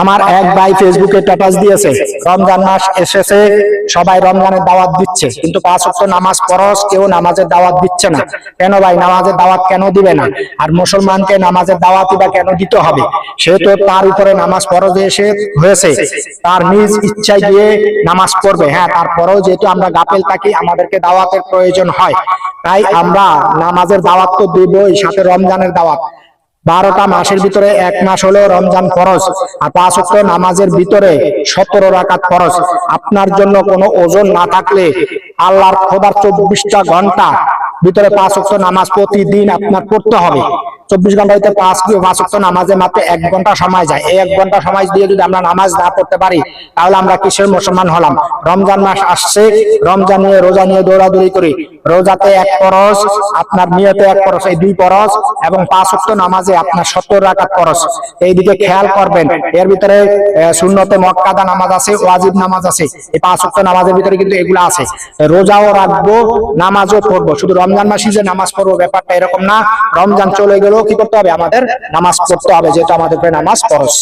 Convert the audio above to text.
আমার এক ভাই ফেসবুকে স্ট্যাটাস দিয়েছে, রমজান মাস এসেছে, সবাই রমজানের দাওয়াত দিচ্ছে, কিন্তু 5 ওয়াক্ত নামাজ ফরজ, কেউ নামাজের দাওয়াত দিচ্ছে না। কেন ভাই, নামাজের দাওয়াত কেন দিবে না? আর মুসলমানকে নামাজের দাওয়াতই বা কেন দিতে হবে? সে তো তার উপরে নামাজ ফরজ হয়েছে, তার নিজ ইচ্ছায় গিয়ে নামাজ পড়বে। হ্যাঁ, তারপরেও যেহেতু আমরা গাফেল থাকি, আমাদেরকে দাওয়াতের প্রয়োজন হয়, তাই আমরা নামাজের দাওয়াত তো দিবই, সাথে রমজানের দাওয়াত। 12টা মাসের ভিতরে 1 মাস হলো রমজান ফরজ, আর 5 ওয়াক্ত নামাজের ভিতরে 17 রাকাত ফরজ। আপনার জন্য কোনো ওজন না থাকলে আল্লাহর খোদার 24টা ঘন্টা ভিতরে 5 ওয়াক্ত নামাজ প্রতিদিন আপনার পড়তে হবে। 24 ঘন্টা হইতে 5 ওয়াক্ত নামাজে মাত্র 1 ঘন্টা সময় যায়। এই 1 ঘন্টা সময় দিয়ে যদি আমরা নামাজ না পড়তে পারি, তাহলে আমরা কিসের মুসলমান হলাম? রমজান মাস আসছে, রমজান নিয়ে রোজা নিয়ে দৌড়াদৌড়ি করি। রোজাতে 1 ফরজ, আপনার নিয়তে 1 ফরজ, এই 2 ফরজ, এবং 5 ওয়াক্ত নামাজে আপনার 17 রাকাত ফরজ। এইদিকে খেয়াল করবেন, এর ভিতরে সুন্নতে মুআক্কাদা নামাজ আছে, ওয়াজিব নামাজ আছে। এই 5 ওয়াক্ত নামাজের ভিতরে কিন্তু এগুলো আছে। রোজাও রাখবো, নামাজও পড়বো। শুধু রমজান মাসে যে নামাজ পড়বো ব্যাপারটা এরকম না। রমজান চলে গেলেও কি করতে হবে? আমাদের নামাজ পড়তে হবে, যেটা আমাদের নামাজ ফরজ।